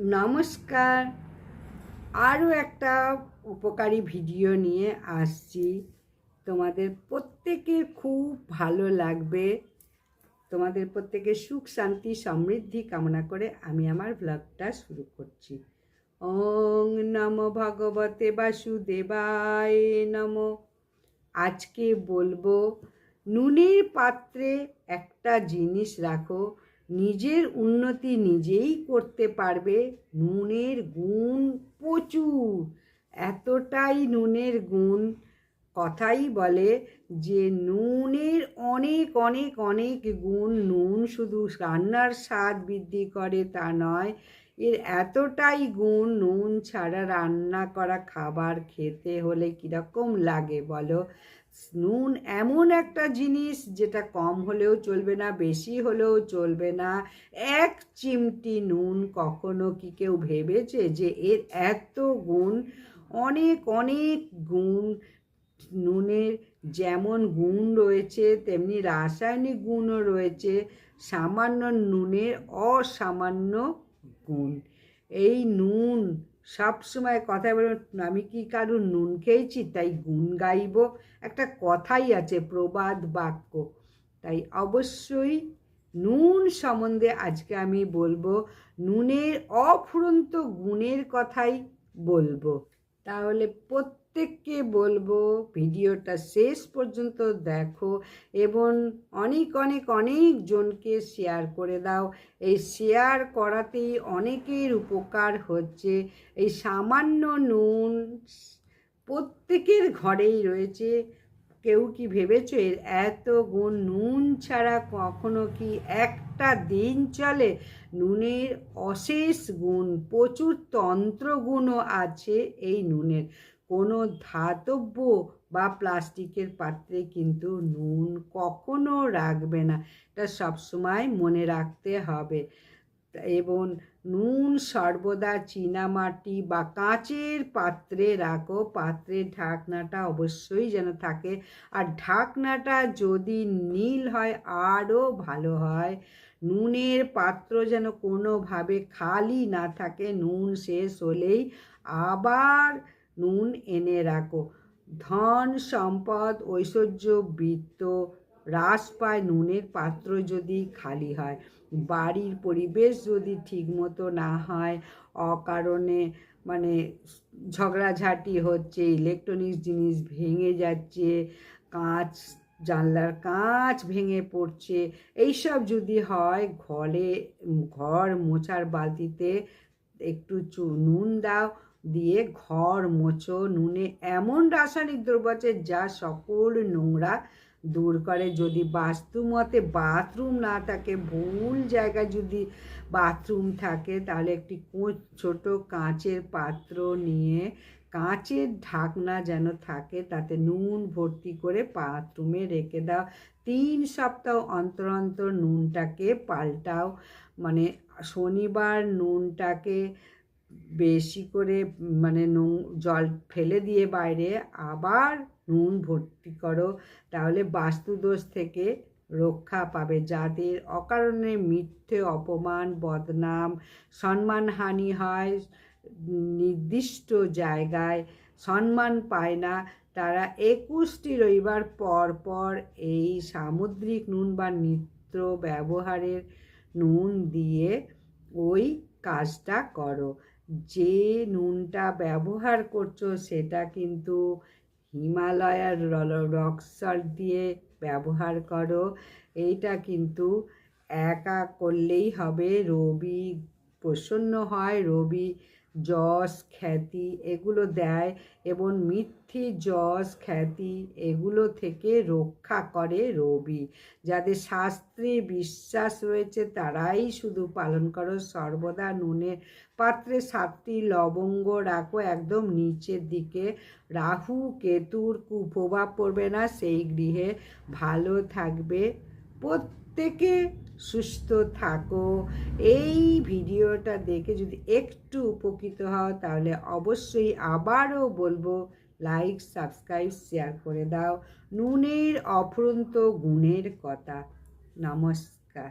নমস্কার। আরও একটা উপকারী ভিডিও নিয়ে আসছি। তোমাদের প্রত্যেকের খুব ভালো লাগবে। তোমাদের প্রত্যেকের সুখ শান্তি সমৃদ্ধি কামনা করে আমি আমার ব্লগটা শুরু করছি। ওং নমো ভগবতে বাসুদেবায় নমো। আজকে বলবো, নুনের পাত্রে একটা জিনিস রাখো, নিজের উন্নতি নিজেই করতে পারবে। নুনের গুণ প্রচুর, এতটাই নুনের গুণ, কথাই বলে যে নুনের অনেক অনেক অনেক গুণ। নুন শুধু রান্নার স্বাদ বৃদ্ধি করে তা নয়, এর এতটাই গুণ, নুন ছাড়া রান্না করা খাবার খেতে হলে কীরকম লাগে বলো। নুন এমন একটা জিনিস যেটা কম হলেও চলবে না, বেশি হলেও চলবে না। এক চিমটি নুন, কখনো কি কেউ ভেবেছে যে এর এত গুণ? অনেক অনেক গুণ নুনের। যেমন গুণ রয়েছে তেমনি রাসায়নিক গুণও রয়েছে। সামান্য নুনের অসামান্য গুণ। এই নুন সবসময় কথায় বলবো, আমি কি কারুর নুন খেয়েছি তাই গুণ গাইব? একটা কথাই আছে, প্রবাদ বাক্য। তাই অবশ্যই নুন সম্বন্ধে আজকে আমি বলবো, নুনের অফুরন্ত গুণের কথাই বলবো। তাহলে প্রত্যেককে বলবো ভিডিওটা শেষ পর্যন্ত দেখো এবং অনেক অনেক অনেক জনকে শেয়ার করে দাও। এই শেয়ার করাতেই অনেকের উপকার হচ্ছে। এই সামান্য নুন প্রত্যেকের ঘরেই রয়েছে। কেউ কি ভেবেছো এর এত গুণ? নুন ছাড়া কখনো কি একটা দিন চলে? নুনের অশেষ গুণ, প্রচুর তন্ত্রগুণও আছে এই নুনের। কোনো ধাতব্য বা প্লাস্টিকের পাত্রে কিন্তু নুন কখনো রাখবে না, এটা সবসময় মনে রাখতে হবে। এবং নুন সর্বদা চীনামাটি বা কাঁচের পাত্রে রাখো। পাত্রের ঢাকনাটা অবশ্যই যেন থাকে, আর ঢাকনাটা যদি নীল হয় আরও ভালো হয়। নুনের পাত্র যেন কোনোভাবে খালি না থাকে। নুন শেষ হলেই আবার নুন এনে রাখো। ধন সম্পদ ঐশ্বর্য বৃত্ত হ্রাস পায় নুনের পাত্র যদি খালি হয়। বাড়ির পরিবেশ যদি ঠিকমতো না হয়, অকারণে মানে ঝগড়াঝাটি হচ্ছে, ইলেকট্রনিক্স জিনিস ভেঙে যাচ্ছে, কাঁচ জানলার কাঁচ ভেঙে পড়ছে, এইসব যদি হয়, ঘর মোছার বালতিতে একটু নুন দাও, দিয়ে ঘর মোছো। নুনে এমন রাসায়নিক দ্রব্য আছে যা সকল নোংরা দূর করে। যদি বাস্তুমতে বাথরুম না থাকে, ভুল জায়গায় যদি বাথরুম থাকে, তাহলে একটি ছোট কাঁচের পাত্র নিয়ে, কাঁচের ঢাকনা যেন থাকে, তাতে নুন ভর্তি করে বাথরুমে রেখে দাও। 3 সপ্তাহ অন্তর অন্তর নুনটাকে পাল্টাও। মানে শনিবার নুনটাকে বেশি করে জল ফেলে দিয়ে বাইরে আবার নুন ভর্তি করো। তাহলে বাস্তুদোষ থেকে রক্ষা পাবে। যাদের অকারণে মিথ্যে অপমান বদনাম সম্মানহানি হয়, নির্দিষ্ট জায়গায় সম্মান পায় না, তারা 21টি রবিবার পর পর এই সামুদ্রিক নুন বা নিত্য ব্যবহারের নুন দিয়ে ওই কাজটা করো। যে নুনটা ব্যবহার করছো সেটা কিন্তু হিমালয়ার রক সল্ট দিয়ে ব্যবহার করো। এইটা কিন্তু একা করলেই হবে। রবি প্রসন্ন হয়, রবি যশ খ্যাতি এগুলো দেয়, এবং মিথ্যে যশ খ্যাতি এগুলো থেকে রক্ষা করে রবি। যাদের শাস্ত্রে বিশ্বাস রয়েছে তারাই শুধু পালন করো। সর্বদা নুনের পাত্রে 7টি লবঙ্গ রাখো একদম নিচের দিকে। রাহু কেতুর কুপ্রভাব পড়বে না, সেই গৃহে ভালো থাকবে। প্রত্যেকে সুস্থ থাকো। এই ভিডিওটা দেখে যদি একটু উপকৃত হও, তাহলে অবশ্যই আবারও বলবো, লাইক সাবস্ক্রাইব শেয়ার করে দাও। নুনের অফুরন্ত গুণের কথা। নমস্কার।